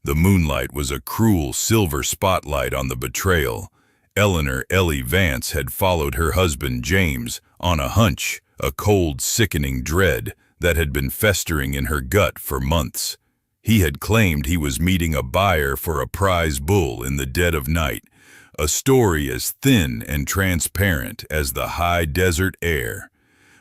The moonlight was a cruel silver spotlight on the betrayal. Eleanor Ellie Vance had followed her husband James on a hunch, a cold, sickening dread that had been festering in her gut for months. He had claimed he was meeting a buyer for a prize bull in the dead of night, a story as thin and transparent as the high desert air.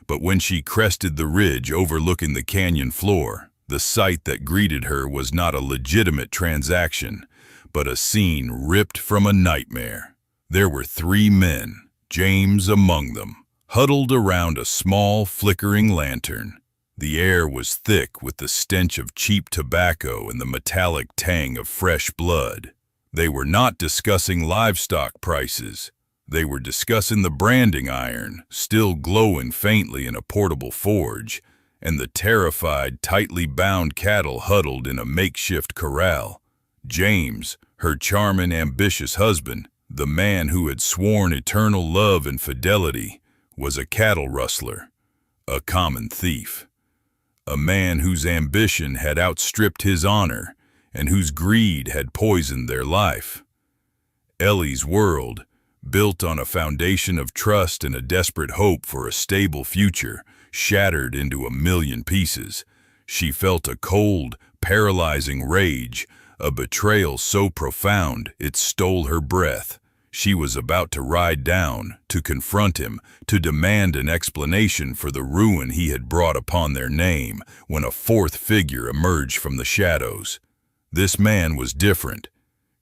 But when she crested the ridge overlooking the canyon floor, the sight that greeted her was not a legitimate transaction, but a scene ripped from a nightmare. There were 3 men, James among them, huddled around a small, flickering lantern. The air was thick with the stench of cheap tobacco and the metallic tang of fresh blood. They were not discussing livestock prices. They were discussing the branding iron, still glowing faintly in a portable forge, and the terrified, tightly bound cattle huddled in a makeshift corral. James, her charming, ambitious husband, the man who had sworn eternal love and fidelity, was a cattle rustler, a common thief. A man whose ambition had outstripped his honor and whose greed had poisoned their life. Ellie's world, built on a foundation of trust and a desperate hope for a stable future, shattered into a million pieces. She felt a cold, paralyzing rage, a betrayal so profound it stole her breath. She was about to ride down, to confront him, to demand an explanation for the ruin he had brought upon their name, when a 4th figure emerged from the shadows. This man was different.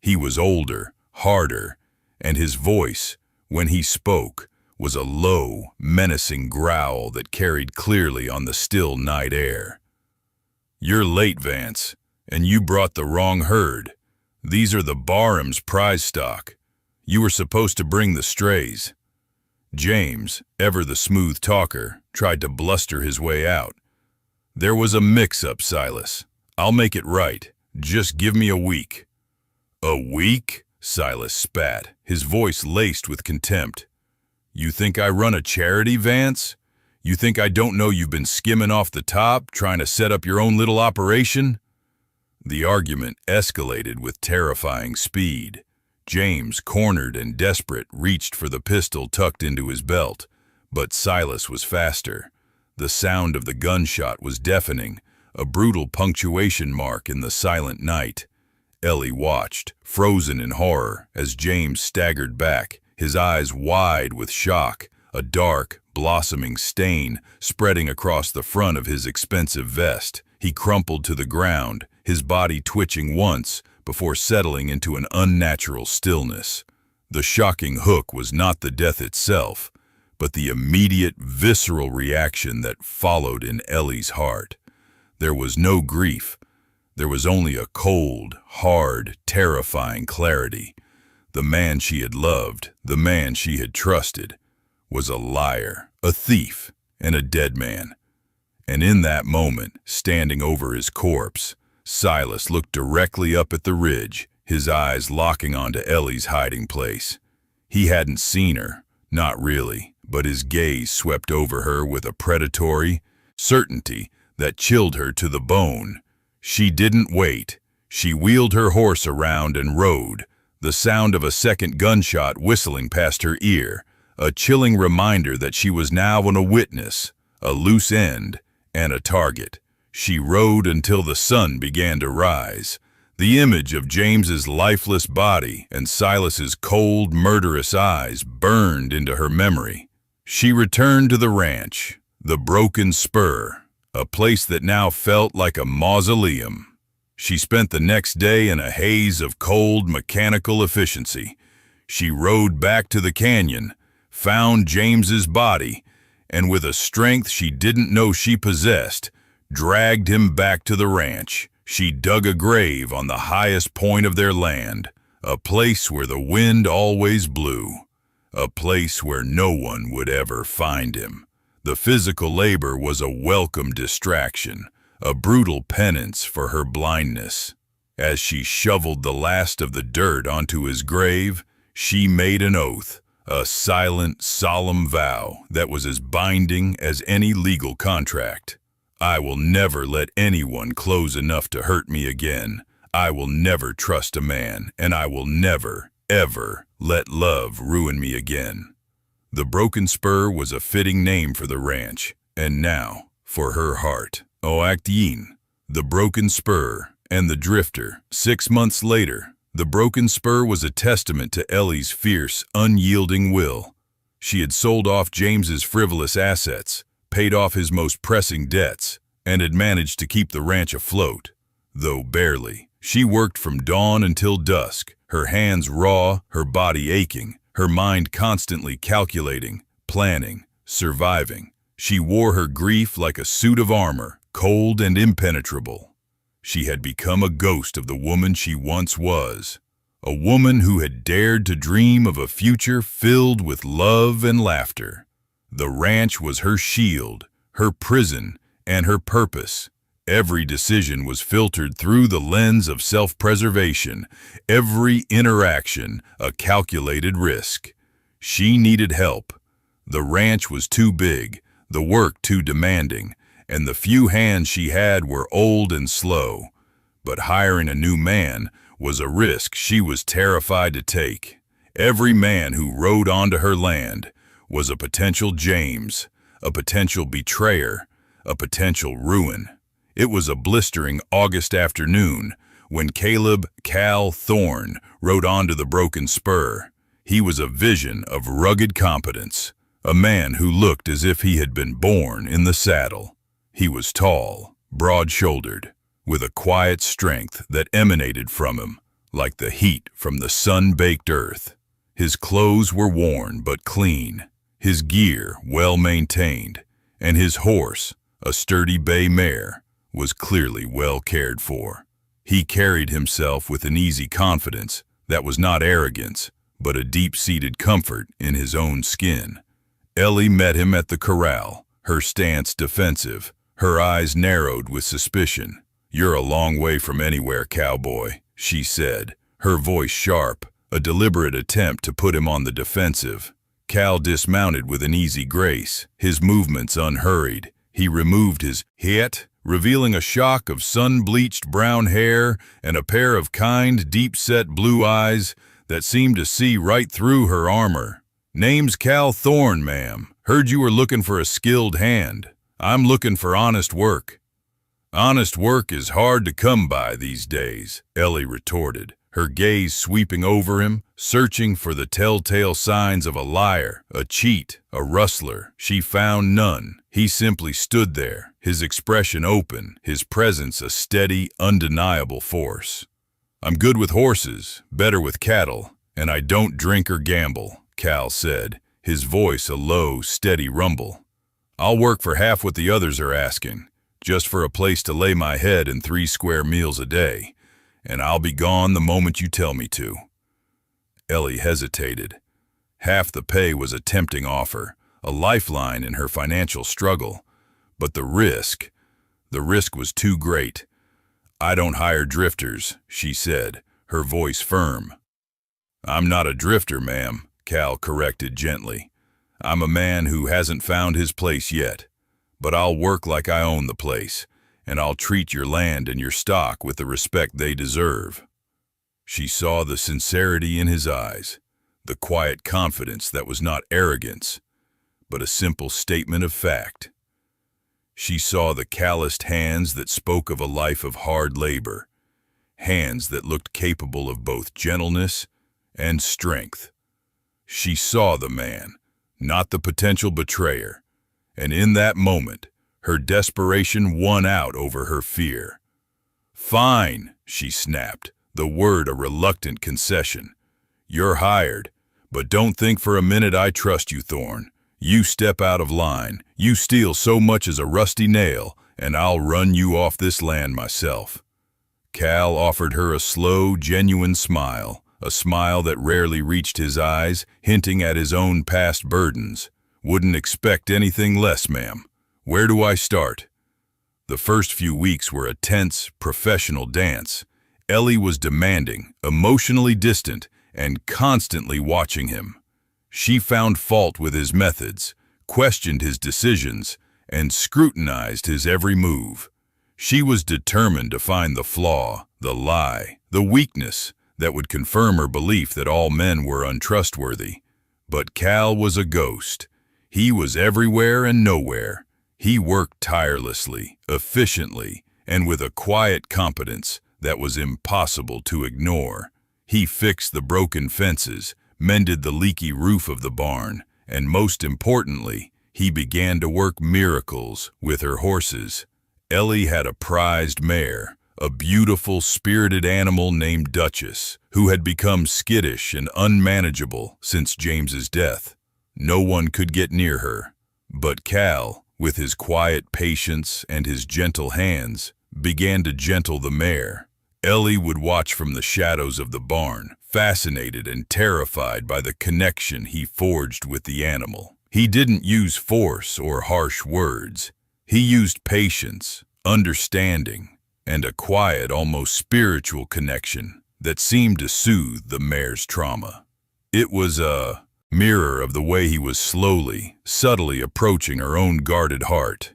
He was older, harder, and his voice, when he spoke, was a low, menacing growl that carried clearly on the still night air. "You're late, Vance, and you brought the wrong herd. These are the Barham's prize stock. You were supposed to bring the strays." James, ever the smooth talker, tried to bluster his way out. "There was a mix-up, Silas. I'll make it right. Just give me a week." "A week?" Silas spat, his voice laced with contempt. "You think I run a charity, Vance? You think I don't know you've been skimming off the top, trying to set up your own little operation?" The argument escalated with terrifying speed. James, cornered and desperate, reached for the pistol tucked into his belt, but Silas was faster. The sound of the gunshot was deafening, a brutal punctuation mark in the silent night. Ellie watched, frozen in horror, as James staggered back, his eyes wide with shock, a dark, blossoming stain spreading across the front of his expensive vest. He crumpled to the ground, his body twitching once before settling into an unnatural stillness. The shocking hook was not the death itself, but the immediate, visceral reaction that followed in Ellie's heart. There was no grief. There was only a cold, hard, terrifying clarity. The man she had loved, the man she had trusted, was a liar, a thief, and a dead man. And in that moment, standing over his corpse, Silas looked directly up at the ridge, his eyes locking onto Ellie's hiding place. He hadn't seen her, not really, but his gaze swept over her with a predatory certainty that chilled her to the bone. She didn't wait. She wheeled her horse around and rode, the sound of a second gunshot whistling past her ear, a chilling reminder that she was now a witness, a loose end, and a target. She rode until the sun began to rise. The image of James's lifeless body and Silas's cold, murderous eyes burned into her memory. She returned to the ranch, the broken spur, a place that now felt like a mausoleum. She spent the next day in a haze of cold, mechanical efficiency. She rode back to the canyon, found James's body, and with a strength she didn't know she possessed, dragged him back to the ranch. She dug a grave on the highest point of their land, a place where the wind always blew, a place where no one would ever find him. The physical labor was a welcome distraction, a brutal penance for her blindness. As she shoveled the last of the dirt onto his grave, she made an oath, a silent, solemn vow that was as binding as any legal contract. "I will never let anyone close enough to hurt me again. I will never trust a man, and I will never, ever let love ruin me again. The Broken Spur was a fitting name for the ranch, and now, for her heart. Oactien, the Broken Spur, and the Drifter. 6 months later, the Broken Spur was a testament to Ellie's fierce, unyielding will. She had sold off James's frivolous assets, paid off his most pressing debts, and had managed to keep the ranch afloat, though barely. She worked from dawn until dusk, her hands raw, her body aching, her mind constantly calculating, planning, surviving. She wore her grief like a suit of armor, cold and impenetrable. She had become a ghost of the woman she once was, a woman who had dared to dream of a future filled with love and laughter. The ranch was her shield, her prison, and her purpose. Every decision was filtered through the lens of self-preservation, every interaction a calculated risk. She needed help. The ranch was too big, the work too demanding, and the few hands she had were old and slow. But hiring a new man was a risk she was terrified to take. Every man who rode onto her land was a potential James, a potential betrayer, a potential ruin. It was a blistering August afternoon when Caleb "Cal" Thorne rode onto the Broken Spur. He was a vision of rugged competence, a man who looked as if he had been born in the saddle. He was tall, broad-shouldered, with a quiet strength that emanated from him, like the heat from the sun-baked earth. His clothes were worn but clean, his gear well-maintained, and his horse, a sturdy bay mare, was clearly well cared for. He carried himself with an easy confidence that was not arrogance, but a deep-seated comfort in his own skin. Ellie met him at the corral, her stance defensive, her eyes narrowed with suspicion. "You're a long way from anywhere, cowboy," she said, her voice sharp, a deliberate attempt to put him on the defensive. Cal dismounted with an easy grace, his movements unhurried. He removed his hat, revealing a shock of sun-bleached brown hair and a pair of kind, deep-set blue eyes that seemed to see right through her armor. "Name's Cal Thorne, ma'am. Heard you were looking for a skilled hand. I'm looking for honest work." "Honest work is hard to come by these days," Ellie retorted, her gaze sweeping over him, searching for the telltale signs of a liar, a cheat, a rustler. She found none. He simply stood there, his expression open, his presence a steady, undeniable force. "I'm good with horses, better with cattle, and I don't drink or gamble," Cal said, his voice a low, steady rumble. "I'll work for half what the others are asking, just for a place to lay my head and 3 square meals a day, and I'll be gone the moment you tell me to." Ellie hesitated. Half the pay was a tempting offer, a lifeline in her financial struggle, but the risk was too great. "I don't hire drifters," she said, her voice firm. "I'm not a drifter, ma'am," Cal corrected gently. "I'm a man who hasn't found his place yet, but I'll work like I own the place, and I'll treat your land and your stock with the respect they deserve." She saw the sincerity in his eyes, the quiet confidence that was not arrogance, but a simple statement of fact. She saw the calloused hands that spoke of a life of hard labor, hands that looked capable of both gentleness and strength. She saw the man, not the potential betrayer, and in that moment, her desperation won out over her fear. "Fine," she snapped, the word a reluctant concession. "You're hired, but don't think for a minute I trust you, Thorne. You step out of line, you steal so much as a rusty nail, and I'll run you off this land myself." Cal offered her a slow, genuine smile, a smile that rarely reached his eyes, hinting at his own past burdens. "Wouldn't expect anything less, ma'am. Where do I start?" The first few weeks were a tense, professional dance. Ellie was demanding, emotionally distant, and constantly watching him. She found fault with his methods, questioned his decisions, and scrutinized his every move. She was determined to find the flaw, the lie, the weakness that would confirm her belief that all men were untrustworthy. But Cal was a ghost. He was everywhere and nowhere. He worked tirelessly, efficiently, and with a quiet competence that was impossible to ignore. He fixed the broken fences, mended the leaky roof of the barn, and most importantly, he began to work miracles with her horses. Ellie had a prized mare, a beautiful, spirited animal named Duchess, who had become skittish and unmanageable since James's death. No one could get near her. But Cal, with his quiet patience and his gentle hands, began to gentle the mare. Ellie would watch from the shadows of the barn, fascinated and terrified by the connection he forged with the animal. He didn't use force or harsh words. He used patience, understanding, and a quiet, almost spiritual connection that seemed to soothe the mare's trauma. It was a mirror of the way he was slowly, subtly approaching her own guarded heart.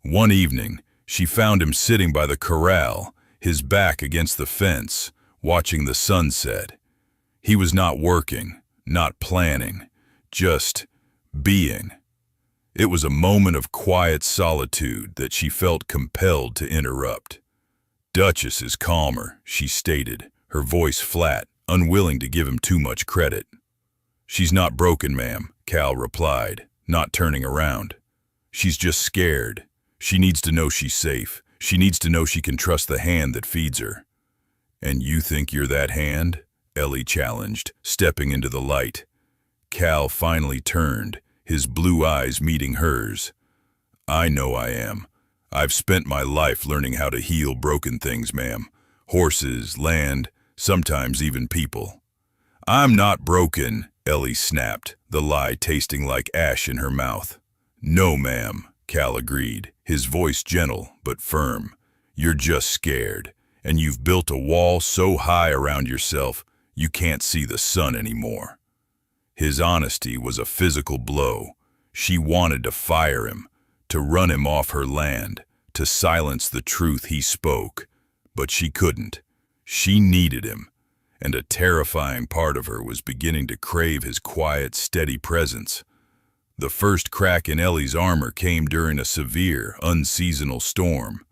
One evening, she found him sitting by the corral, his back against the fence, watching the sunset. He was not working, not planning, just being. It was a moment of quiet solitude that she felt compelled to interrupt. "Duchess is calmer," she stated, her voice flat, unwilling to give him too much credit. "She's not broken, ma'am," Cal replied, not turning around. "She's just scared. She needs to know she's safe. She needs to know she can trust the hand that feeds her." "And you think you're that hand?" Ellie challenged, stepping into the light. Cal finally turned, his blue eyes meeting hers. "I know I am. I've spent my life learning how to heal broken things, ma'am. Horses, land, sometimes even people." "I'm not broken," Ellie snapped, the lie tasting like ash in her mouth. "No, ma'am," Cal agreed, his voice gentle but firm. "You're just scared, and you've built a wall so high around yourself you can't see the sun anymore." His honesty was a physical blow. She wanted to fire him, to run him off her land, to silence the truth he spoke, but she couldn't. She needed him, and a terrifying part of her was beginning to crave his quiet, steady presence. The first crack in Ellie's armor came during a severe, unseasonal storm.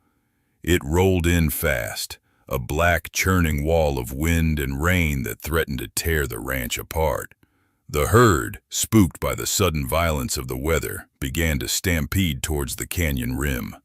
It rolled in fast, a black, churning wall of wind and rain that threatened to tear the ranch apart. The herd, spooked by the sudden violence of the weather, began to stampede towards the canyon rim.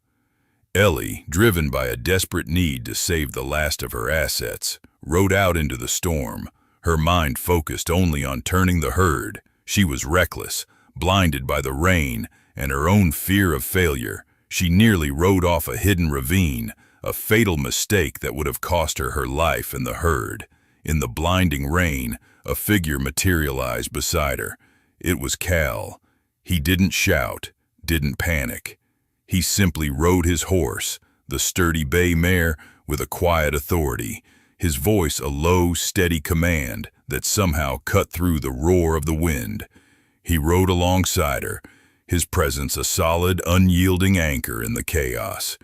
Ellie, driven by a desperate need to save the last of her assets, rode out into the storm, her mind focused only on turning the herd. She was reckless, blinded by the rain and her own fear of failure. She nearly rode off a hidden ravine, a fatal mistake that would have cost her her life and the herd. In the blinding rain, a figure materialized beside her. It was Cal. He didn't shout, didn't panic. He simply rode his horse, the sturdy bay mare, with a quiet authority, his voice a low, steady command that somehow cut through the roar of the wind. He rode alongside her, his presence a solid, unyielding anchor in the chaos.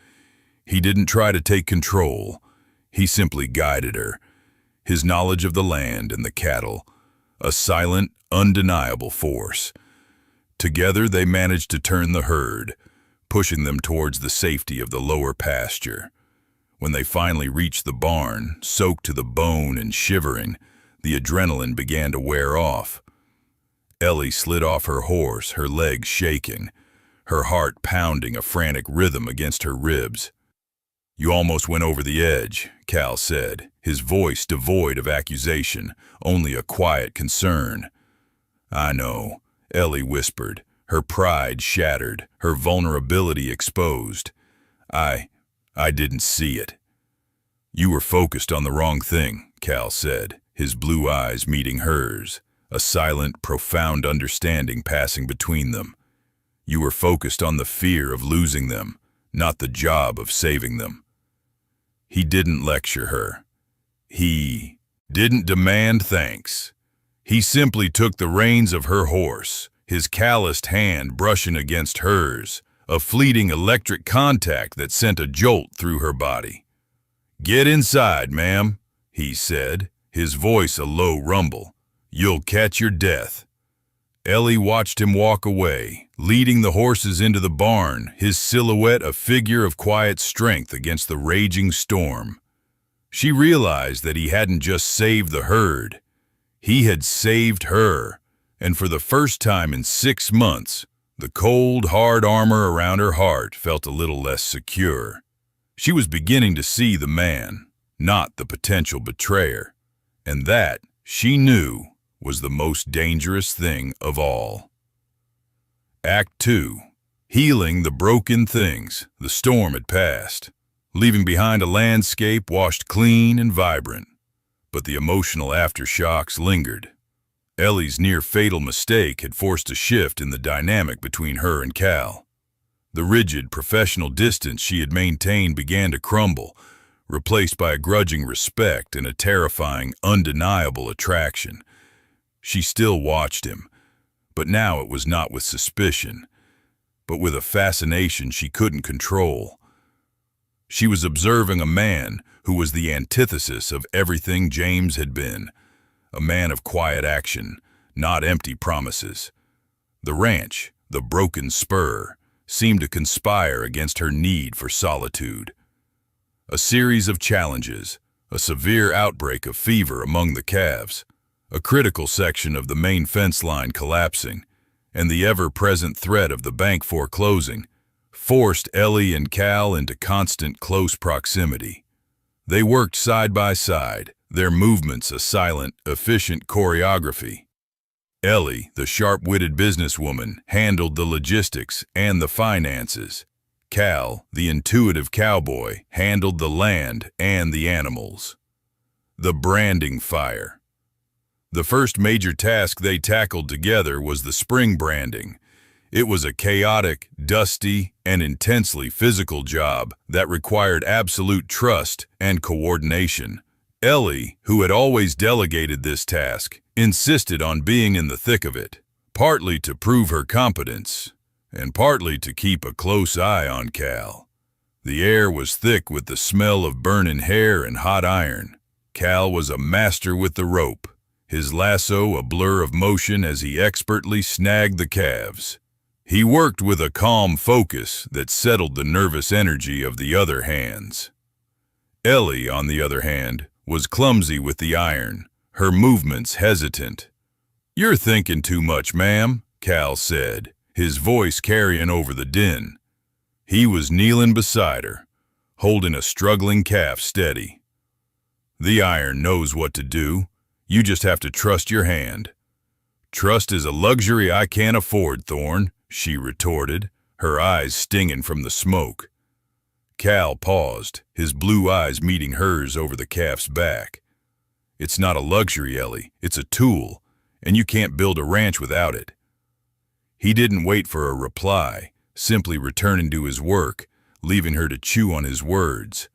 He didn't try to take control. He simply guided her, his knowledge of the land and the cattle, a silent, undeniable force. Together they managed to turn the herd, pushing them towards the safety of the lower pasture. When they finally reached the barn, soaked to the bone and shivering, the adrenaline began to wear off. Ellie slid off her horse, her legs shaking, her heart pounding a frantic rhythm against her ribs. "You almost went over the edge," Cal said, his voice devoid of accusation, only a quiet concern. "I know," Ellie whispered, her pride shattered, her vulnerability exposed. I didn't see it." "You were focused on the wrong thing," Cal said, his blue eyes meeting hers, a silent, profound understanding passing between them. "You were focused on the fear of losing them, not the job of saving them." He didn't lecture her. He didn't demand thanks. He simply took the reins of her horse, his calloused hand brushing against hers, a fleeting electric contact that sent a jolt through her body. "Get inside, ma'am," he said, his voice a low rumble. "You'll catch your death." Ellie watched him walk away, leading the horses into the barn, his silhouette a figure of quiet strength against the raging storm. She realized that he hadn't just saved the herd. He had saved her, and for the first time in 6 months, the cold, hard armor around her heart felt a little less secure. She was beginning to see the man, not the potential betrayer, and that, she knew, was the most dangerous thing of all. Act 2. Healing the broken things. The storm had passed, leaving behind a landscape washed clean and vibrant. But the emotional aftershocks lingered. Ellie's near-fatal mistake had forced a shift in the dynamic between her and Cal. The rigid, professional distance she had maintained began to crumble, replaced by a grudging respect and a terrifying, undeniable attraction. She still watched him, but now it was not with suspicion, but with a fascination she couldn't control. She was observing a man who was the antithesis of everything James had been, a man of quiet action, not empty promises. The ranch, the broken spur, seemed to conspire against her need for solitude. A series of challenges, a severe outbreak of fever among the calves, a critical section of the main fence line collapsing, and the ever-present threat of the bank foreclosing, forced Ellie and Cal into constant close proximity. They worked side by side, their movements a silent, efficient choreography. Ellie, the sharp-witted businesswoman, handled the logistics and the finances. Cal, the intuitive cowboy, handled the land and the animals. The branding fire. The first major task they tackled together was the spring branding. It was a chaotic, dusty, and intensely physical job that required absolute trust and coordination. Ellie, who had always delegated this task, insisted on being in the thick of it, partly to prove her competence, and partly to keep a close eye on Cal. The air was thick with the smell of burning hair and hot iron. Cal was a master with the rope, his lasso a blur of motion as he expertly snagged the calves. He worked with a calm focus that settled the nervous energy of the other hands. Ellie, on the other hand, was clumsy with the iron, her movements hesitant. "You're thinking too much, ma'am," Cal said, his voice carrying over the din. He was kneeling beside her, holding a struggling calf steady. "The iron knows what to do. You just have to trust your hand." "Trust is a luxury I can't afford, Thorne," she retorted, her eyes stinging from the smoke. Cal paused, his blue eyes meeting hers over the calf's back. "It's not a luxury, Ellie. It's a tool, and you can't build a ranch without it." He didn't wait for a reply, simply returning to his work, leaving her to chew on his words.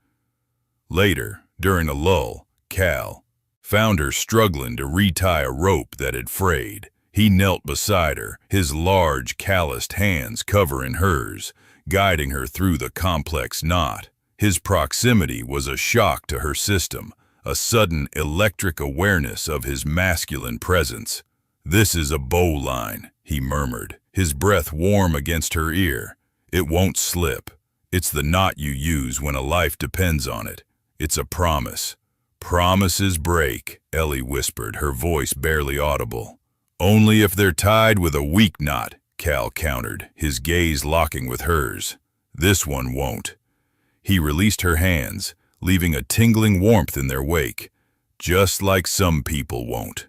Later, during a lull, Cal found her struggling to retie a rope that had frayed. He knelt beside her, his large, calloused hands covering hers, guiding her through the complex knot. His proximity was a shock to her system, a sudden electric awareness of his masculine presence. "This is a bowline," he murmured, his breath warm against her ear. "It won't slip. It's the knot you use when a life depends on it. It's a promise." "Promises break," Ellie whispered, her voice barely audible. "Only if they're tied with a weak knot," Cal countered, his gaze locking with hers. "This one won't." He released her hands, leaving a tingling warmth in their wake, just like some people won't.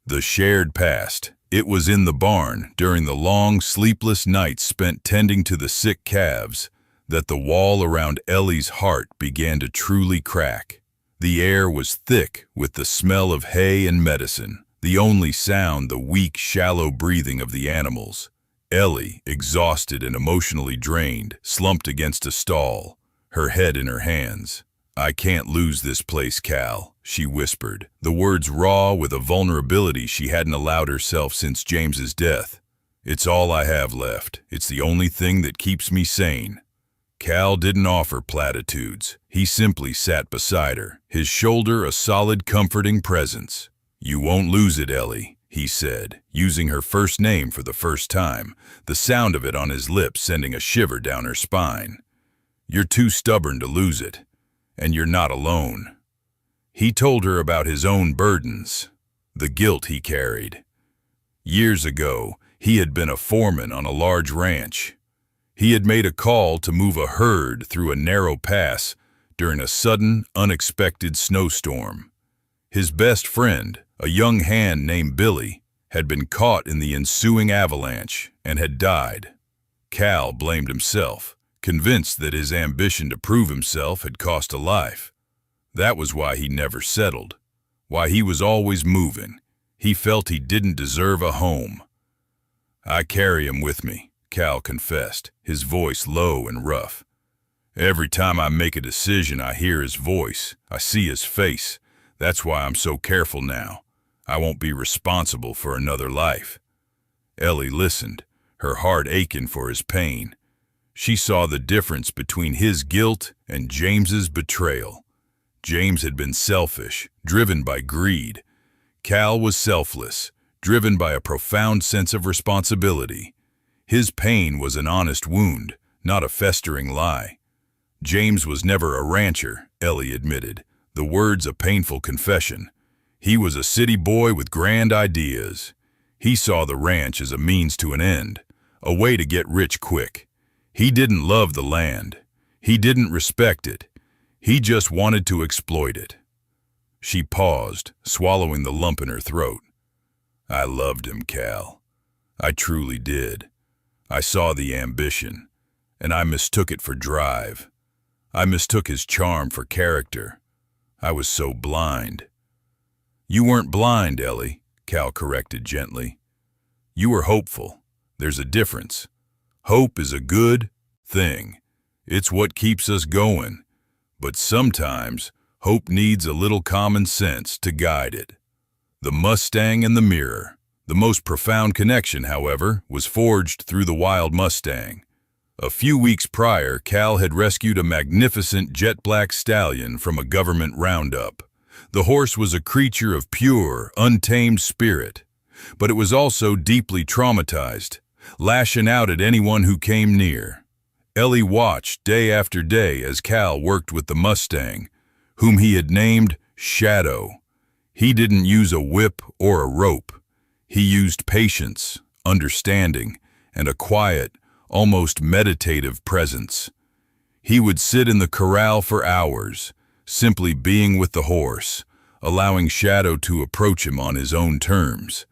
The shared past. It was in the barn, during the long, sleepless nights spent tending to the sick calves, that the wall around Ellie's heart began to truly crack. The air was thick with the smell of hay and medicine, the only sound the weak, shallow breathing of the animals. Ellie, exhausted and emotionally drained, slumped against a stall, her head in her hands. "I can't lose this place, Cal," she whispered, the words raw with a vulnerability she hadn't allowed herself since James's death. It's all I have left. It's the only thing that keeps me sane. Cal didn't offer platitudes. He simply sat beside her, his shoulder a solid, comforting presence. "You won't lose it, Ellie," he said, using her first name for the first time, the sound of it on his lips sending a shiver down her spine. "You're too stubborn to lose it, and you're not alone." He told her about his own burdens, the guilt he carried. Years ago, he had been a foreman on a large ranch. He had made a call to move a herd through a narrow pass during a sudden, unexpected snowstorm. His best friend, a young hand named Billy, had been caught in the ensuing avalanche and had died. Cal blamed himself, convinced that his ambition to prove himself had cost a life. That was why he never settled, why he was always moving. He felt he didn't deserve a home. "I carry him with me," Cal confessed, his voice low and rough. "Every time I make a decision, I hear his voice. I see his face. That's why I'm so careful now. I won't be responsible for another life." Ellie listened, her heart aching for his pain. She saw the difference between his guilt and James's betrayal. James had been selfish, driven by greed. Cal was selfless, driven by a profound sense of responsibility. His pain was an honest wound, not a festering lie. James was never a rancher, Ellie admitted, the words a painful confession. He was a city boy with grand ideas. He saw the ranch as a means to an end, a way to get rich quick. He didn't love the land. He didn't respect it. He just wanted to exploit it. She paused, swallowing the lump in her throat. "I loved him, Cal. I truly did. I saw the ambition, and I mistook it for drive. I mistook his charm for character. I was so blind." "You weren't blind, Ellie," Cal corrected gently. "You were hopeful. There's a difference. Hope is a good thing. It's what keeps us going. But sometimes, hope needs a little common sense to guide it." The Mustang and the mirror. The most profound connection, however, was forged through the wild Mustang. A few weeks prior, Cal had rescued a magnificent jet-black stallion from a government roundup. The horse was a creature of pure, untamed spirit, but it was also deeply traumatized, lashing out at anyone who came near. Ellie watched day after day as Cal worked with the Mustang, whom he had named Shadow. He didn't use a whip or a rope. He used patience, understanding, and a quiet, almost meditative presence. He would sit in the corral for hours, simply being with the horse, allowing Shadow to approach him on his own terms.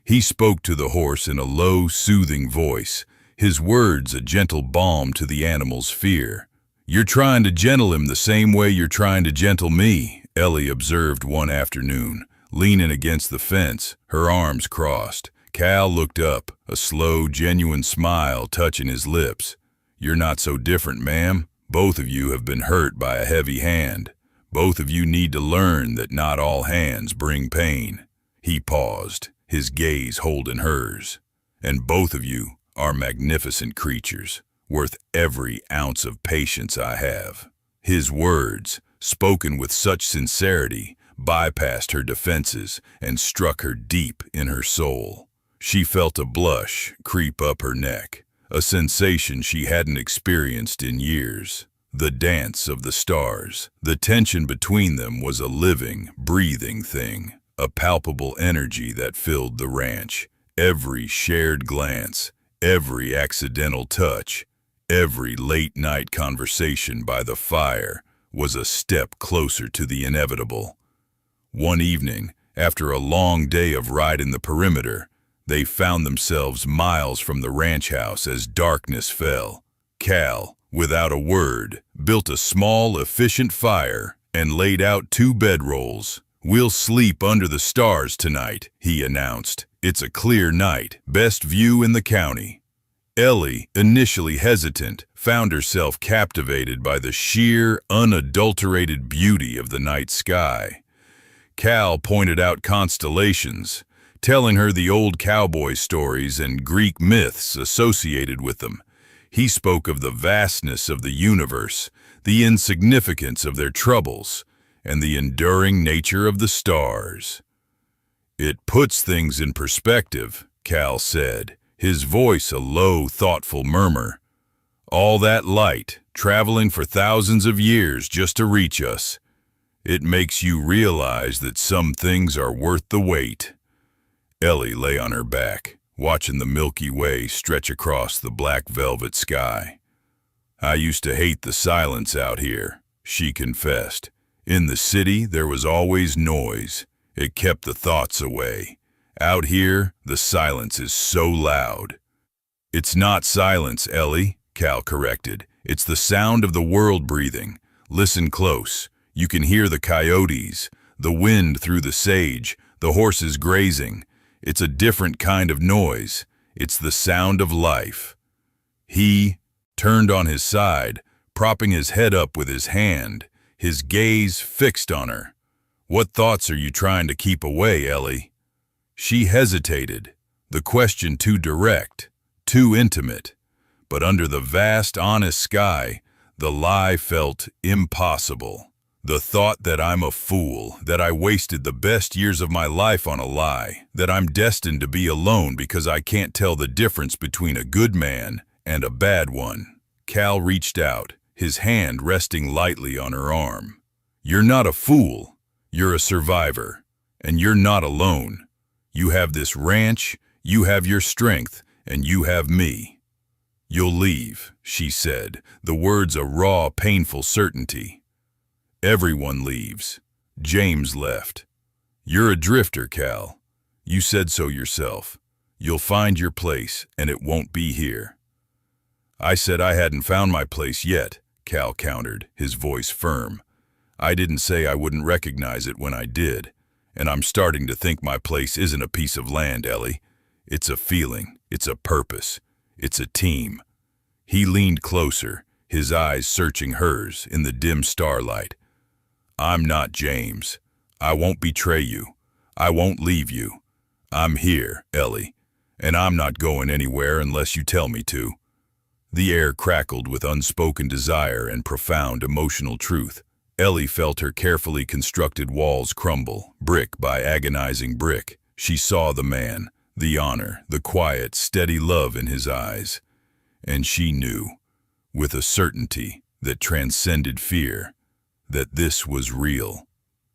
He spoke to the horse in a low, soothing voice, his words a gentle balm to the animal's fear. "You're trying to gentle him the same way you're trying to gentle me," Ellie observed one afternoon, leaning against the fence, her arms crossed. Cal looked up, a slow, genuine smile touching his lips. "You're not so different, ma'am. Both of you have been hurt by a heavy hand. Both of you need to learn that not all hands bring pain." He paused, his gaze holding hers. "And both of you are magnificent creatures, worth every ounce of patience I have." His words, spoken with such sincerity, bypassed her defenses and struck her deep in her soul. She felt a blush creep up her neck, a sensation she hadn't experienced in years. The dance of the stars, the tension between them was a living, breathing thing, a palpable energy that filled the ranch. Every shared glance, every accidental touch, every late-night conversation by the fire was a step closer to the inevitable. One evening, after a long day of riding the perimeter, they found themselves miles from the ranch house as darkness fell. Cal, without a word, built a small, efficient fire and laid out 2 bedrolls. "We'll sleep under the stars tonight," he announced. "It's a clear night, best view in the county." Ellie, initially hesitant, found herself captivated by the sheer, unadulterated beauty of the night sky. Cal pointed out constellations, telling her the old cowboy stories and Greek myths associated with them. He spoke of the vastness of the universe, the insignificance of their troubles, and the enduring nature of the stars. "It puts things in perspective," Cal said, his voice a low, thoughtful murmur. "All that light, traveling for thousands of years just to reach us. It makes you realize that some things are worth the wait." Ellie lay on her back, watching the Milky Way stretch across the black velvet sky. "I used to hate the silence out here," she confessed. "In the city, there was always noise. It kept the thoughts away. Out here, the silence is so loud." "It's not silence, Ellie," Cal corrected. "It's the sound of the world breathing. Listen close. You can hear the coyotes, the wind through the sage, the horses grazing. It's a different kind of noise. It's the sound of life." He turned on his side, propping his head up with his hand, his gaze fixed on her. "What thoughts are you trying to keep away, Ellie?" She hesitated, the question too direct, too intimate. But under the vast, honest sky, the lie felt impossible. The thought that I'm a fool, that I wasted the best years of my life on a lie, that I'm destined to be alone because I can't tell the difference between a good man and a bad one. Cal reached out, his hand resting lightly on her arm. "You're not a fool. You're a survivor. And you're not alone. You have this ranch, you have your strength, and you have me." "You'll leave," she said, the words a raw, painful certainty. "Everyone leaves. James left. You're a drifter, Cal. You said so yourself. You'll find your place, and it won't be here." "I said I hadn't found my place yet," Cal countered, his voice firm. "I didn't say I wouldn't recognize it when I did. And I'm starting to think my place isn't a piece of land, Ellie. It's a feeling. It's a purpose. It's a team." He leaned closer, his eyes searching hers in the dim starlight. "I'm not James. I won't betray you. I won't leave you. I'm here, Ellie, and I'm not going anywhere unless you tell me to." The air crackled with unspoken desire and profound emotional truth. Ellie felt her carefully constructed walls crumble, brick by agonizing brick. She saw the man, the honor, the quiet, steady love in his eyes. And she knew, with a certainty that transcended fear, that this was real.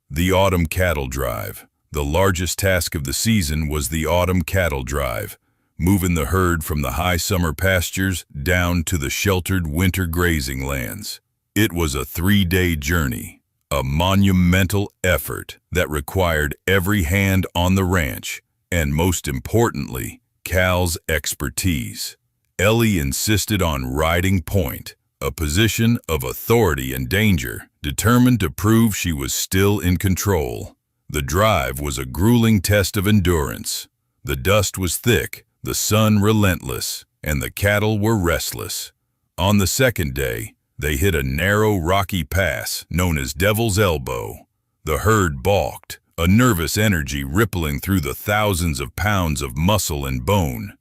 The autumn cattle drive. The largest task of the season was the autumn cattle drive, moving the herd from the high summer pastures down to the sheltered winter grazing lands. It was a 3-day journey, a monumental effort that required every hand on the ranch, and most importantly, Cal's expertise. Ellie insisted on riding point, a position of authority and danger, determined to prove she was still in control. The drive was a grueling test of endurance. The dust was thick, the sun relentless, and the cattle were restless. On the second day, they hit a narrow, rocky pass known as Devil's Elbow. The herd balked, a nervous energy rippling through the thousands of pounds of muscle and bone.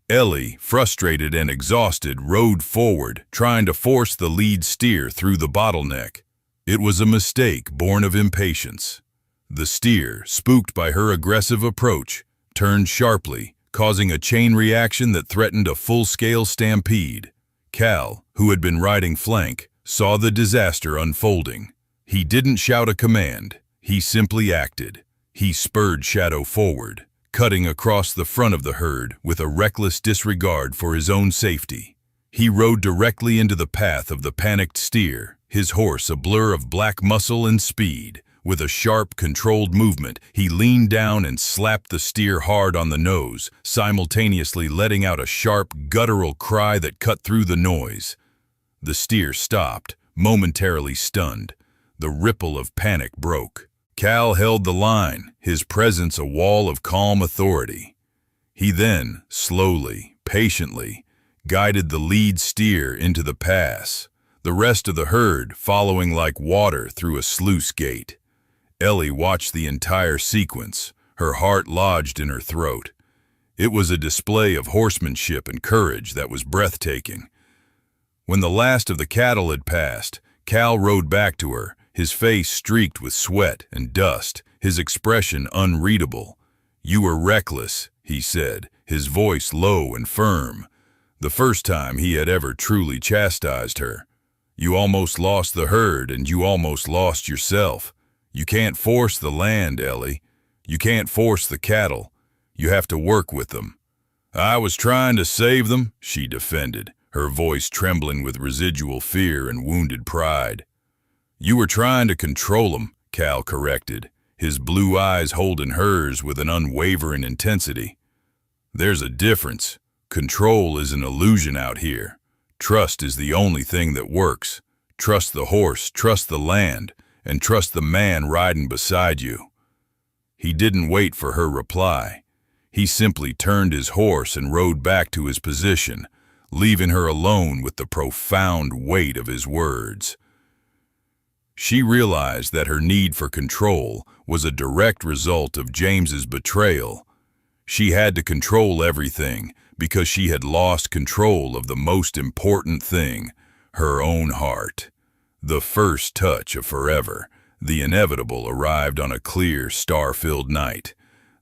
Ellie, frustrated and exhausted, rode forward, trying to force the lead steer through the bottleneck. It was a mistake born of impatience. The steer, spooked by her aggressive approach, turned sharply, causing a chain reaction that threatened a full-scale stampede. Cal, who had been riding flank, saw the disaster unfolding. He didn't shout a command. He simply acted. He spurred Shadow forward, cutting across the front of the herd with a reckless disregard for his own safety. He rode directly into the path of the panicked steer, his horse a blur of black muscle and speed. With a sharp, controlled movement, he leaned down and slapped the steer hard on the nose, simultaneously letting out a sharp, guttural cry that cut through the noise. The steer stopped, momentarily stunned. The ripple of panic broke. Cal held the line, his presence a wall of calm authority. He then, slowly, patiently, guided the lead steer into the pass, the rest of the herd following like water through a sluice gate. Ellie watched the entire sequence, her heart lodged in her throat. It was a display of horsemanship and courage that was breathtaking. When the last of the cattle had passed, Cal rode back to her, his face streaked with sweat and dust, his expression unreadable. "You were reckless," he said, his voice low and firm, the first time he had ever truly chastised her. "You almost lost the herd and you almost lost yourself. You can't force the land, Ellie. You can't force the cattle. You have to work with them." "I was trying to save them," she defended, her voice trembling with residual fear and wounded pride. "You were trying to control them," Cal corrected, his blue eyes holding hers with an unwavering intensity. "There's a difference. Control is an illusion out here. Trust is the only thing that works. Trust the horse, trust the land, and trust the man riding beside you." He didn't wait for her reply. He simply turned his horse and rode back to his position, leaving her alone with the profound weight of his words. She realized that her need for control was a direct result of James's betrayal. She had to control everything because she had lost control of the most important thing, her own heart. The first touch of forever, the inevitable, arrived on a clear, star-filled night.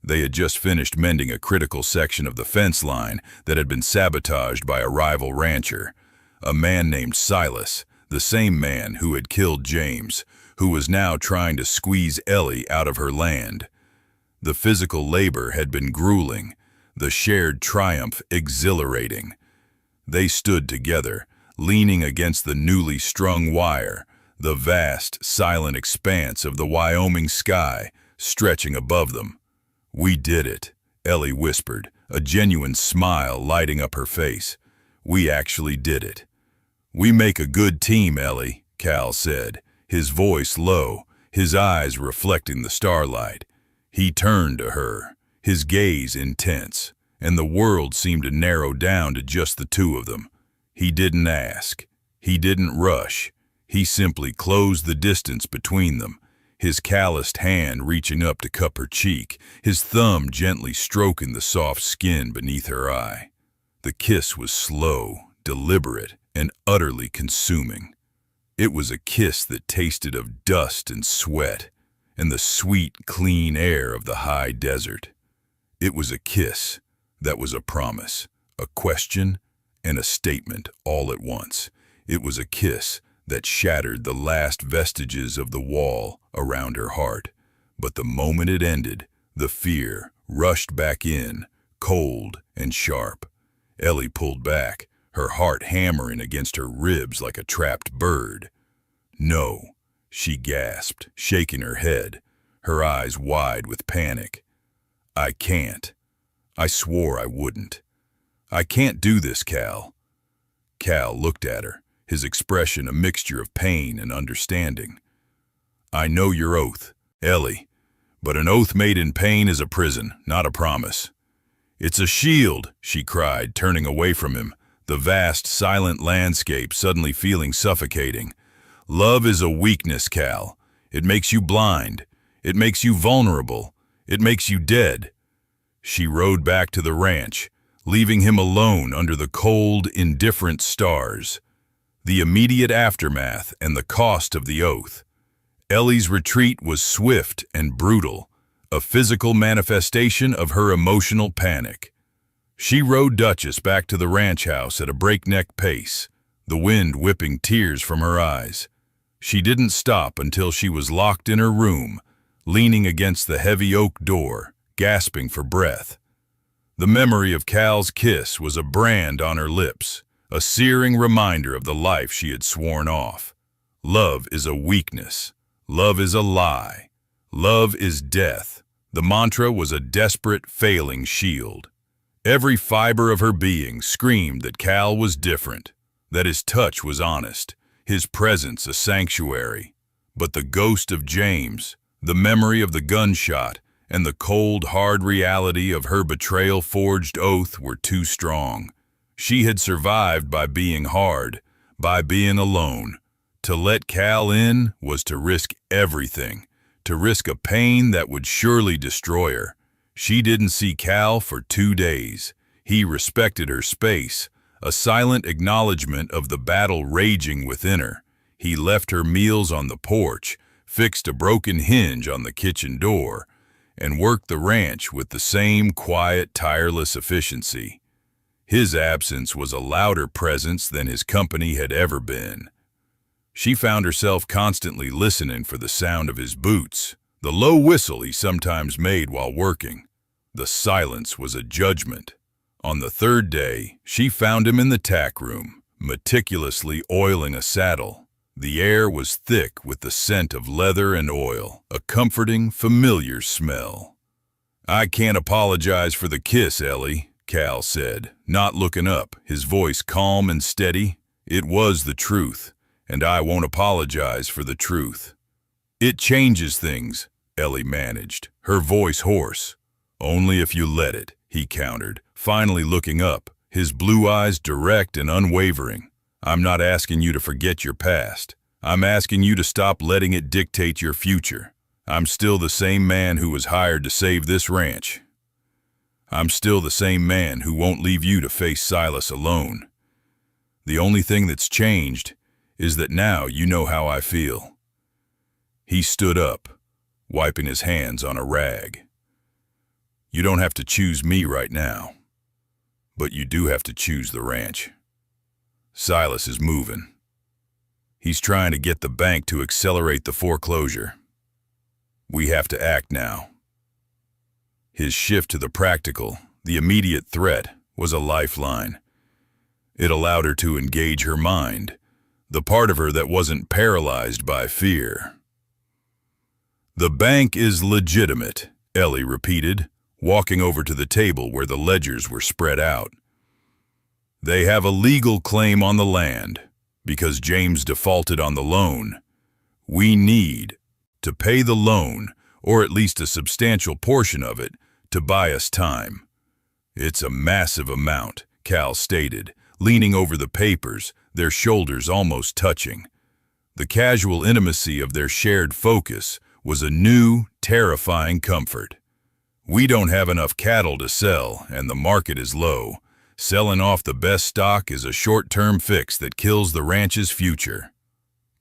They had just finished mending a critical section of the fence line that had been sabotaged by a rival rancher, a man named Silas, the same man who had killed James, who was now trying to squeeze Ellie out of her land. The physical labor had been grueling, the shared triumph exhilarating. They stood together, leaning against the newly strung wire, the vast, silent expanse of the Wyoming sky stretching above them. "We did it," Ellie whispered, a genuine smile lighting up her face. "We actually did it." "We make a good team, Ellie," Cal said, his voice low, his eyes reflecting the starlight. He turned to her, his gaze intense, and the world seemed to narrow down to just the two of them. He didn't ask. He didn't rush. He simply closed the distance between them, his calloused hand reaching up to cup her cheek, his thumb gently stroking the soft skin beneath her eye. The kiss was slow, deliberate, and utterly consuming. It was a kiss that tasted of dust and sweat, and the sweet, clean air of the high desert. It was a kiss that was a promise, a question, and a statement all at once. It was a kiss that shattered the last vestiges of the wall around her heart. But the moment it ended, the fear rushed back in, cold and sharp. Ellie pulled back, her heart hammering against her ribs like a trapped bird. "No," she gasped, shaking her head, her eyes wide with panic. "I can't. I swore I wouldn't. I can't do this, Cal." Cal looked at her, his expression a mixture of pain and understanding. "I know your oath, Ellie, but an oath made in pain is a prison, not a promise." "It's a shield," she cried, turning away from him, the vast, silent landscape suddenly feeling suffocating. "Love is a weakness, Cal. It makes you blind. It makes you vulnerable. It makes you dead." She rode back to the ranch, leaving him alone under the cold, indifferent stars. The immediate aftermath and the cost of the oath. Ellie's retreat was swift and brutal, a physical manifestation of her emotional panic. She rode Duchess back to the ranch house at a breakneck pace, the wind whipping tears from her eyes. She didn't stop until she was locked in her room, leaning against the heavy oak door, gasping for breath. The memory of Cal's kiss was a brand on her lips, a searing reminder of the life she had sworn off. Love is a weakness. Love is a lie. Love is death. The mantra was a desperate, failing shield. Every fiber of her being screamed that Cal was different, that his touch was honest, his presence a sanctuary. But the ghost of James, the memory of the gunshot, and the cold, hard reality of her betrayal-forged oath were too strong. She had survived by being hard, by being alone. To let Cal in was to risk everything, to risk a pain that would surely destroy her. She didn't see Cal for 2 days. He respected her space, a silent acknowledgement of the battle raging within her. He left her meals on the porch, fixed a broken hinge on the kitchen door, and worked the ranch with the same quiet, tireless efficiency. His absence was a louder presence than his company had ever been. She found herself constantly listening for the sound of his boots, the low whistle he sometimes made while working. The silence was a judgment. On the 3rd day, she found him in the tack room, meticulously oiling a saddle. The air was thick with the scent of leather and oil, a comforting, familiar smell. "I can't apologize for the kiss, Ellie," Cal said, not looking up, his voice calm and steady. "It was the truth, and I won't apologize for the truth." "It changes things," Ellie managed, her voice hoarse. "Only if you let it," he countered, finally looking up, his blue eyes direct and unwavering. "I'm not asking you to forget your past. I'm asking you to stop letting it dictate your future. I'm still the same man who was hired to save this ranch. I'm still the same man who won't leave you to face Silas alone. The only thing that's changed is that now you know how I feel." He stood up, wiping his hands on a rag. "You don't have to choose me right now, but you do have to choose the ranch. Silas is moving. He's trying to get the bank to accelerate the foreclosure. We have to act now." His shift to the practical, the immediate threat, was a lifeline. It allowed her to engage her mind, the part of her that wasn't paralyzed by fear. "The bank is legitimate," Ellie repeated, walking over to the table where the ledgers were spread out. "They have a legal claim on the land because James defaulted on the loan. We need to pay the loan, or at least a substantial portion of it, to buy us time. It's a massive amount," Cal stated, leaning over the papers, their shoulders almost touching. The casual intimacy of their shared focus was a new, terrifying comfort. "We don't have enough cattle to sell, and the market is low. Selling off the best stock is a short-term fix that kills the ranch's future."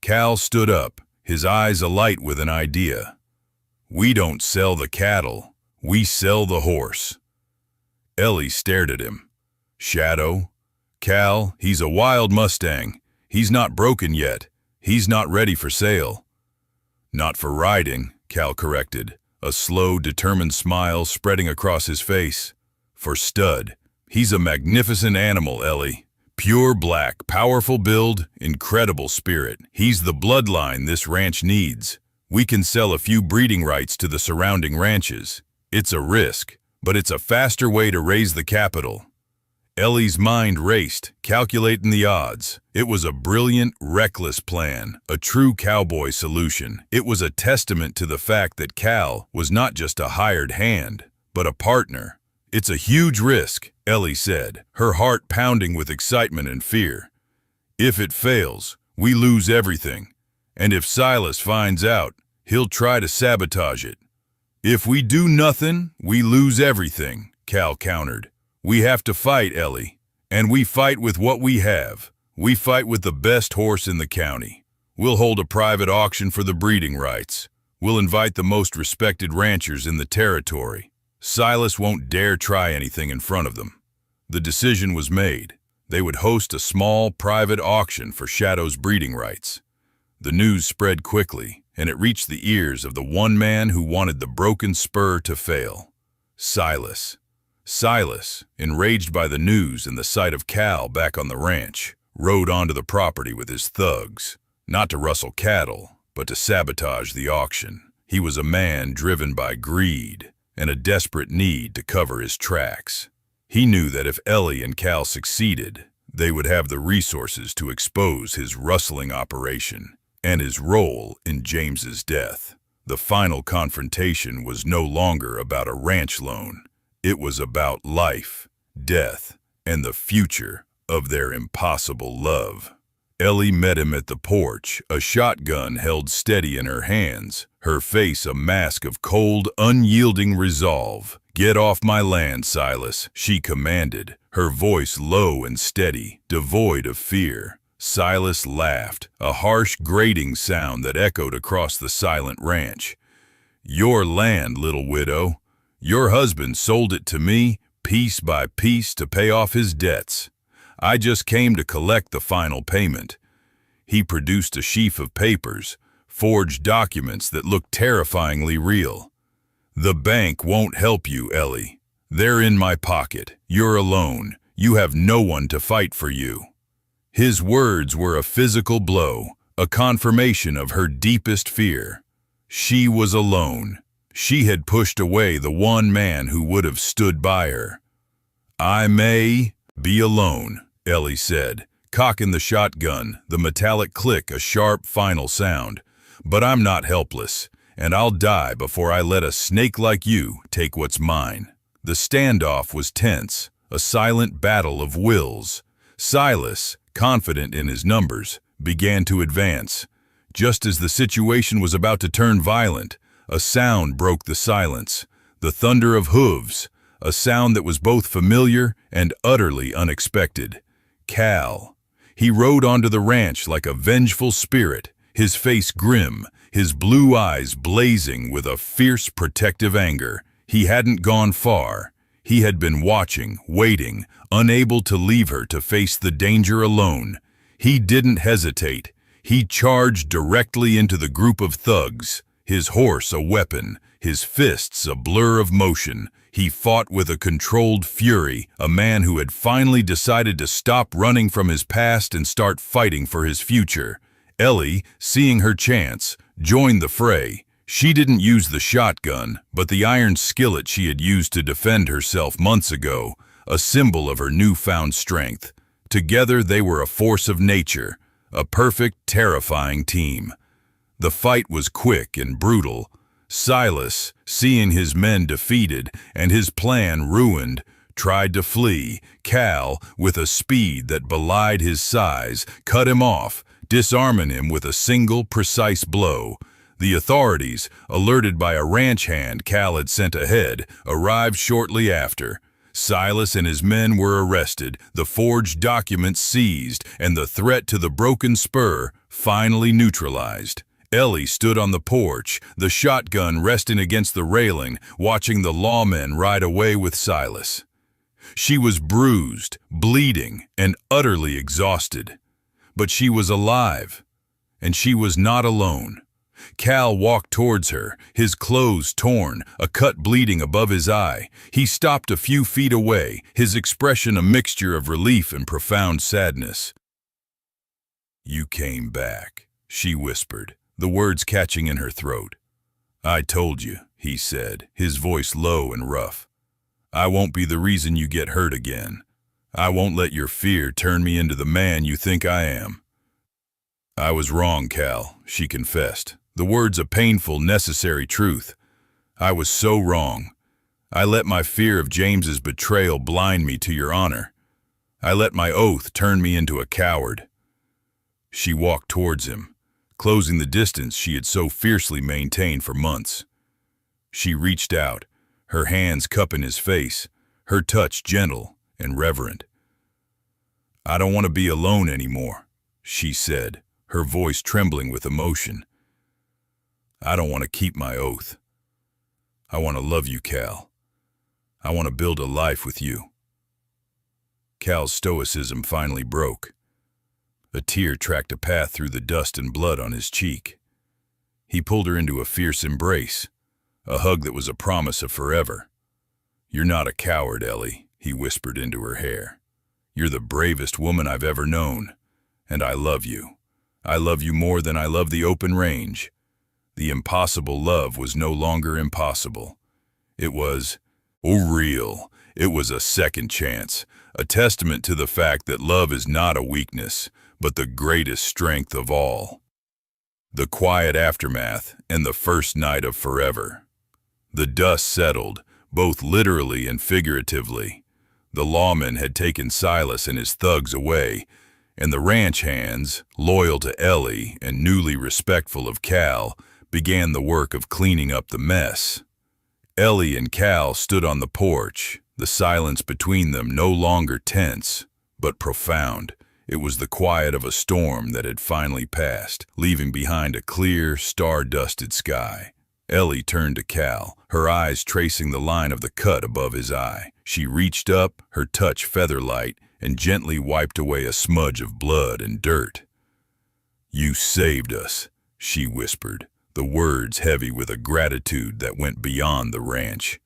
Cal stood up, his eyes alight with an idea. "We don't sell the cattle, we sell the horse." Ellie stared at him. "Shadow? Cal, he's a wild Mustang. He's not broken yet. He's not ready for sale." "Not for riding," Cal corrected, a slow, determined smile spreading across his face. "For stud. He's a magnificent animal, Ellie. Pure black, powerful build, incredible spirit. He's the bloodline this ranch needs. We can sell a few breeding rights to the surrounding ranches. It's a risk, but it's a faster way to raise the capital." Ellie's mind raced, calculating the odds. It was a brilliant, reckless plan, a true cowboy solution. It was a testament to the fact that Cal was not just a hired hand, but a partner. "It's a huge risk," Ellie said, her heart pounding with excitement and fear. "If it fails, we lose everything. And if Silas finds out, he'll try to sabotage it." "If we do nothing, we lose everything," Cal countered. "We have to fight, Ellie, and we fight with what we have. We fight with the best horse in the county. We'll hold a private auction for the breeding rights. We'll invite the most respected ranchers in the territory. Silas won't dare try anything in front of them." The decision was made. They would host a small, private auction for Shadow's breeding rights. The news spread quickly, and it reached the ears of the one man who wanted the broken spur to fail: Silas. Silas, enraged by the news and the sight of Cal back on the ranch, rode onto the property with his thugs, not to rustle cattle, but to sabotage the auction. He was a man driven by greed and a desperate need to cover his tracks. He knew that if Ellie and Cal succeeded, they would have the resources to expose his rustling operation and his role in James's death. The final confrontation was no longer about a ranch loan. It was about life, death, and the future of their impossible love. Ellie met him at the porch, a shotgun held steady in her hands, her face a mask of cold, unyielding resolve. "Get off my land, Silas," she commanded, her voice low and steady, devoid of fear. Silas laughed, a harsh, grating sound that echoed across the silent ranch. "Your land, little widow. Your husband sold it to me, piece by piece, to pay off his debts. I just came to collect the final payment." He produced a sheaf of papers, forged documents that looked terrifyingly real. "The bank won't help you, Ellie. They're in my pocket. You're alone. You have no one to fight for you." His words were a physical blow, a confirmation of her deepest fear. She was alone. She had pushed away the one man who would have stood by her. "I may be alone," Ellie said, cocking the shotgun, the metallic click a sharp final sound. "But I'm not helpless, and I'll die before I let a snake like you take what's mine." The standoff was tense, a silent battle of wills. Silas, confident in his numbers, began to advance. Just as the situation was about to turn violent, a sound broke the silence, the thunder of hooves, a sound that was both familiar and utterly unexpected. Cal. He rode onto the ranch like a vengeful spirit, his face grim, his blue eyes blazing with a fierce protective anger. He hadn't gone far. He had been watching, waiting, unable to leave her to face the danger alone. He didn't hesitate. He charged directly into the group of thugs, his horse a weapon, his fists a blur of motion. He fought with a controlled fury, a man who had finally decided to stop running from his past and start fighting for his future. Ellie, seeing her chance, joined the fray. She didn't use the shotgun, but the iron skillet she had used to defend herself months ago, a symbol of her newfound strength. Together they were a force of nature, a perfect, terrifying team. The fight was quick and brutal. Silas, seeing his men defeated and his plan ruined, tried to flee. Cal, with a speed that belied his size, cut him off, disarming him with a single, precise blow. The authorities, alerted by a ranch hand Cal had sent ahead, arrived shortly after. Silas and his men were arrested, the forged documents seized, and the threat to the broken spur finally neutralized. Ellie stood on the porch, the shotgun resting against the railing, watching the lawmen ride away with Silas. She was bruised, bleeding, and utterly exhausted. But she was alive, and she was not alone. Cal walked towards her, his clothes torn, a cut bleeding above his eye. He stopped a few feet away, his expression a mixture of relief and profound sadness. "You came back," she whispered, the words catching in her throat. "I told you," he said, his voice low and rough. "I won't be the reason you get hurt again. I won't let your fear turn me into the man you think I am." "I was wrong, Cal," she confessed, the words a painful, necessary truth. "I was so wrong. I let my fear of James's betrayal blind me to your honor. I let my oath turn me into a coward." She walked towards him, closing the distance she had so fiercely maintained for months. She reached out, her hands cupping his face, her touch gentle and reverent. "I don't want to be alone anymore," she said, her voice trembling with emotion. "I don't want to keep my oath. I want to love you, Cal. I want to build a life with you." Cal's stoicism finally broke. A tear tracked a path through the dust and blood on his cheek. He pulled her into a fierce embrace, a hug that was a promise of forever. "You're not a coward, Ellie," he whispered into her hair. "You're the bravest woman I've ever known, and I love you. I love you more than I love the open range." The impossible love was no longer impossible. It was real. It was a second chance, a testament to the fact that love is not a weakness, but the greatest strength of all. The quiet aftermath and the first night of forever. The dust settled, both literally and figuratively. The lawmen had taken Silas and his thugs away, and the ranch hands, loyal to Ellie and newly respectful of Cal, began the work of cleaning up the mess. Ellie and Cal stood on the porch, the silence between them no longer tense, but profound. It was the quiet of a storm that had finally passed, leaving behind a clear, star-dusted sky. Ellie turned to Cal, her eyes tracing the line of the cut above his eye. She reached up, her touch feather-light, and gently wiped away a smudge of blood and dirt. "You saved us," she whispered, the words heavy with a gratitude that went beyond the ranch.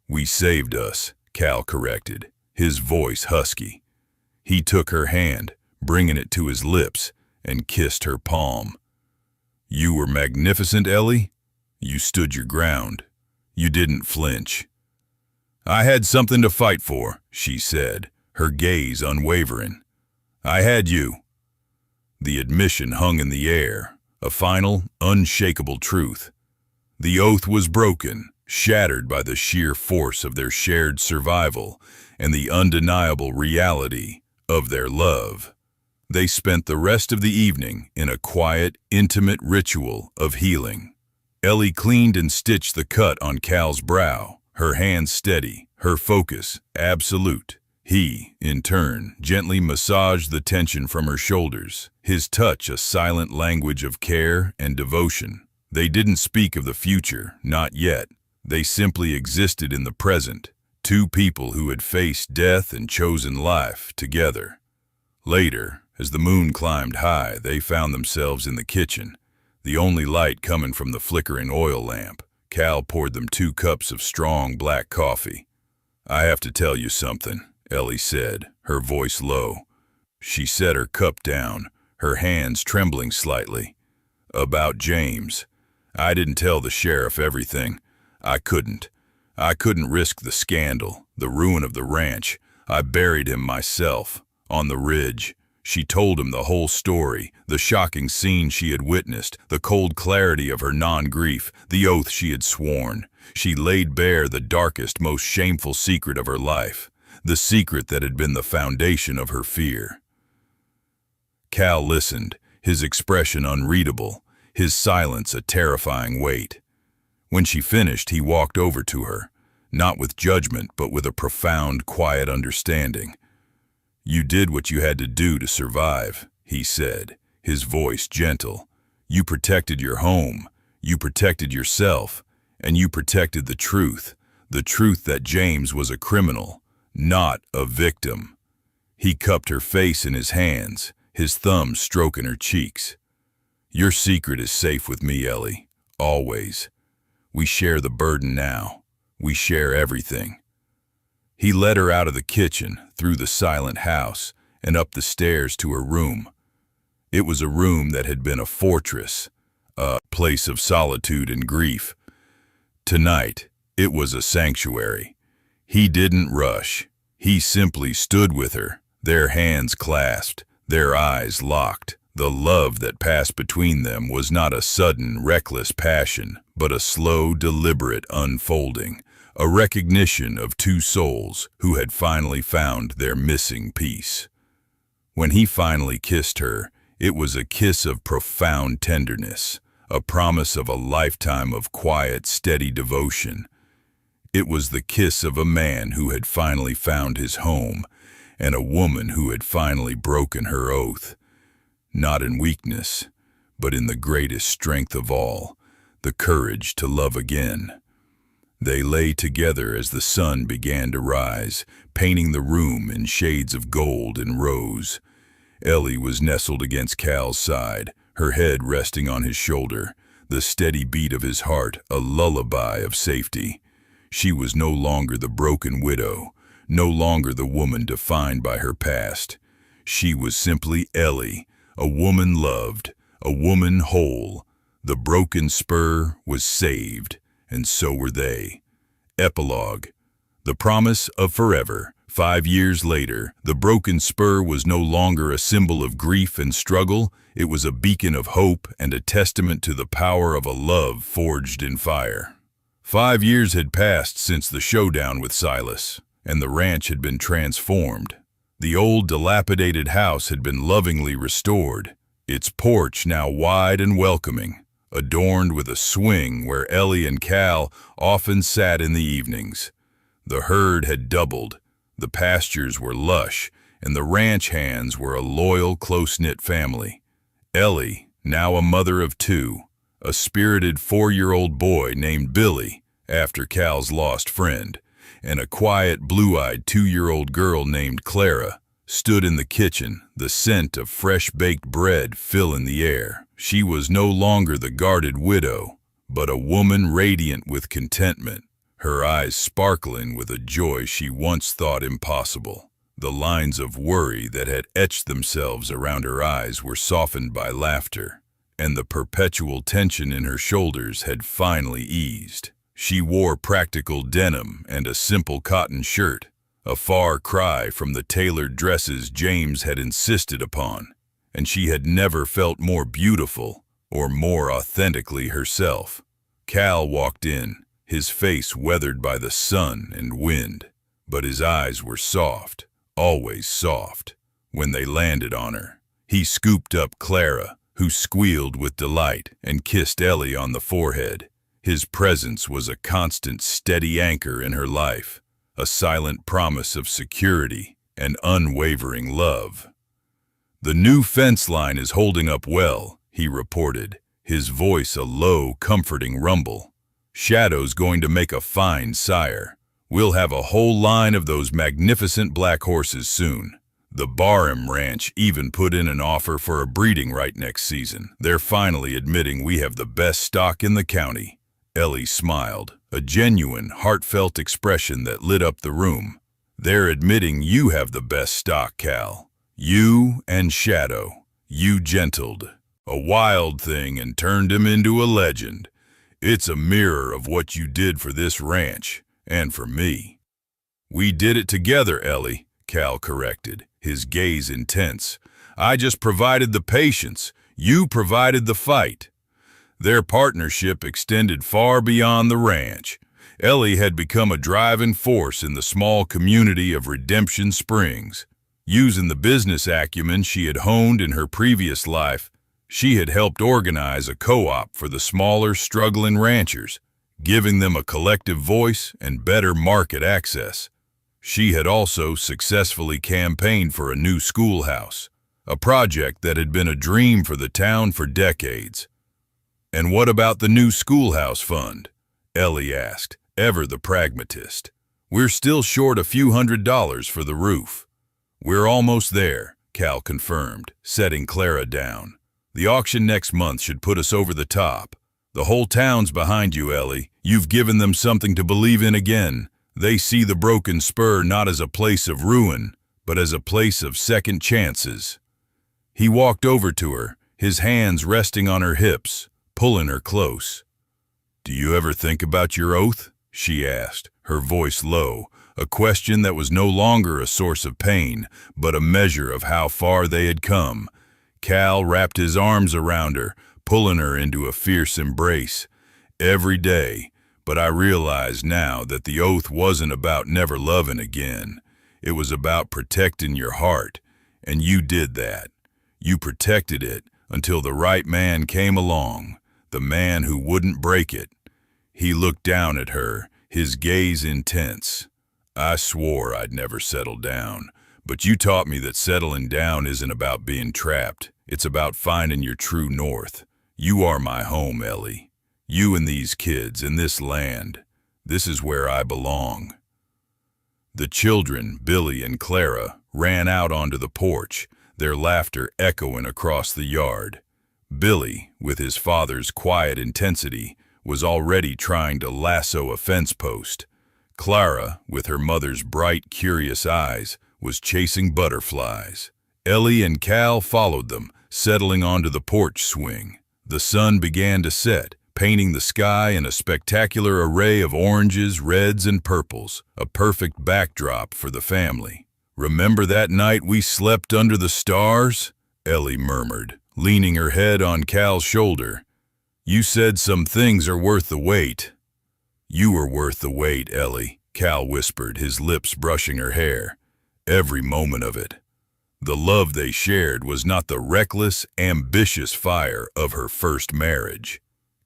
"We saved us," Cal corrected, his voice husky. He took her hand, bringing it to his lips, and kissed her palm. "You were magnificent, Ellie. You stood your ground. You didn't flinch." "I had something to fight for," she said, her gaze unwavering. "I had you." The admission hung in the air, a final, unshakable truth. The oath was broken, shattered by the sheer force of their shared survival and the undeniable reality of their love. They spent the rest of the evening in a quiet, intimate ritual of healing. Ellie cleaned and stitched the cut on Cal's brow, her hands steady, her focus absolute. He, in turn, gently massaged the tension from her shoulders, his touch a silent language of care and devotion. They didn't speak of the future, not yet. They simply existed in the present, two people who had faced death and chosen life together. Later, as the moon climbed high, they found themselves in the kitchen, the only light coming from the flickering oil lamp. Cal poured them 2 cups of strong black coffee. "I have to tell you something," Ellie said, her voice low. She set her cup down, her hands trembling slightly. "About James. I didn't tell the sheriff everything. I couldn't. I couldn't risk the scandal, the ruin of the ranch. I buried him myself, on the ridge." She told him the whole story, the shocking scene she had witnessed, the cold clarity of her non-grief, the oath she had sworn. She laid bare the darkest, most shameful secret of her life, the secret that had been the foundation of her fear. Cal listened, his expression unreadable, his silence a terrifying weight. When she finished, he walked over to her, not with judgment, but with a profound, quiet understanding. "You did what you had to do to survive," he said, his voice gentle. "You protected your home, you protected yourself, and you protected the truth that James was a criminal, not a victim." He cupped her face in his hands, his thumbs stroking her cheeks. "Your secret is safe with me, Ellie, always. We share the burden now. We share everything." He led her out of the kitchen, through the silent house, and up the stairs to her room. It was a room that had been a fortress, a place of solitude and grief. Tonight, it was a sanctuary. He didn't rush. He simply stood with her, their hands clasped, their eyes locked. The love that passed between them was not a sudden, reckless passion, but a slow, deliberate unfolding. A recognition of 2 souls who had finally found their missing piece. When he finally kissed her, it was a kiss of profound tenderness, a promise of a lifetime of quiet, steady devotion. It was the kiss of a man who had finally found his home, and a woman who had finally broken her oath. Not in weakness, but in the greatest strength of all, the courage to love again. They lay together as the sun began to rise, painting the room in shades of gold and rose. Ellie was nestled against Cal's side, her head resting on his shoulder, the steady beat of his heart a lullaby of safety. She was no longer the broken widow, no longer the woman defined by her past. She was simply Ellie, a woman loved, a woman whole. The broken spur was saved, and so were they. Epilogue. The promise of forever. 5 years later, the broken spur was no longer a symbol of grief and struggle. It was a beacon of hope and a testament to the power of a love forged in fire. 5 years had passed since the showdown with Silas, and the ranch had been transformed. The old dilapidated house had been lovingly restored, its porch now wide and welcoming. adorned with a swing where Ellie and Cal often sat in the evenings. The herd had doubled, the pastures were lush, and the ranch hands were a loyal, close-knit family. Ellie, now a mother of two, a spirited 4-year-old boy named Billy, after Cal's lost friend, and a quiet, blue-eyed 2-year-old girl named Clara, stood in the kitchen, the scent of fresh-baked bread filling the air. She was no longer the guarded widow, but a woman radiant with contentment, her eyes sparkling with a joy she once thought impossible. The lines of worry that had etched themselves around her eyes were softened by laughter, and the perpetual tension in her shoulders had finally eased. She wore practical denim and a simple cotton shirt, a far cry from the tailored dresses James had insisted upon, and she had never felt more beautiful or more authentically herself. Cal walked in, his face weathered by the sun and wind, but his eyes were soft, always soft. When they landed on her, he scooped up Clara, who squealed with delight, and kissed Ellie on the forehead. His presence was a constant, steady anchor in her life, a silent promise of security and unwavering love. "The new fence line is holding up well," he reported, his voice a low, comforting rumble. "Shadow's going to make a fine sire. We'll have a whole line of those magnificent black horses soon. The Barham Ranch even put in an offer for a breeding right next season. They're finally admitting we have the best stock in the county." Ellie smiled, a genuine, heartfelt expression that lit up the room. "They're admitting you have the best stock, Cal. You and Shadow. You gentled a wild thing and turned him into a legend. It's a mirror of what you did for this ranch, and for me." "We did it together, Ellie," Cal corrected, his gaze intense. "I just provided the patience. You provided the fight." Their partnership extended far beyond the ranch. Ellie had become a driving force in the small community of Redemption Springs. Using the business acumen she had honed in her previous life, she had helped organize a co-op for the smaller, struggling ranchers, giving them a collective voice and better market access. She had also successfully campaigned for a new schoolhouse, a project that had been a dream for the town for decades. "And what about the new schoolhouse fund?" Ellie asked, ever the pragmatist. "We're still short a few $100s for the roof." "We're almost there," Cal confirmed, setting Clara down. "The auction next month should put us over the top. The whole town's behind you, Ellie. You've given them something to believe in again. They see the Broken Spur not as a place of ruin, but as a place of second chances." He walked over to her, his hands resting on her hips, pulling her close. "Do you ever think about your oath?" she asked, her voice low, a question that was no longer a source of pain, but a measure of how far they had come. Cal wrapped his arms around her, pulling her into a fierce embrace. "Every day, but I realize now that the oath wasn't about never loving again. It was about protecting your heart, and you did that. You protected it until the right man came along, the man who wouldn't break it." He looked down at her, his gaze intense. "I swore I'd never settle down, but you taught me that settling down isn't about being trapped. It's about finding your true north. You are my home, Ellie. You and these kids and this land. This is where I belong." The children, Billy and Clara, ran out onto the porch, their laughter echoing across the yard. Billy, with his father's quiet intensity, was already trying to lasso a fence post. Clara, with her mother's bright, curious eyes, was chasing butterflies. Ellie and Cal followed them, settling onto the porch swing. The sun began to set, painting the sky in a spectacular array of oranges, reds, and purples, a perfect backdrop for the family. "Remember that night we slept under the stars?" Ellie murmured, leaning her head on Cal's shoulder. "You said some things are worth the wait." "You were worth the wait, Ellie," Cal whispered, his lips brushing her hair. "Every moment of it." The love they shared was not the reckless, ambitious fire of her first marriage.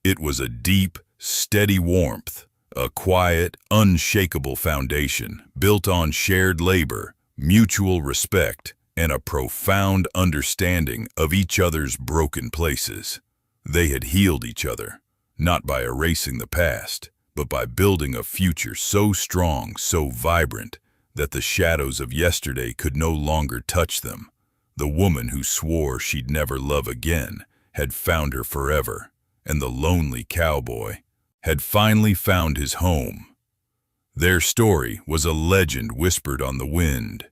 It was a deep, steady warmth, a quiet, unshakable foundation built on shared labor, mutual respect, and a profound understanding of each other's broken places. They had healed each other, not by erasing the past, but by building a future so strong, so vibrant, that the shadows of yesterday could no longer touch them. The woman who swore she'd never love again had found her forever, and the lonely cowboy had finally found his home. Their story was a legend whispered on the wind,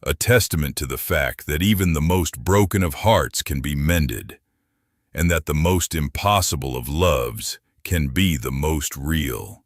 a testament to the fact that even the most broken of hearts can be mended, and that the most impossible of loves can be the most real.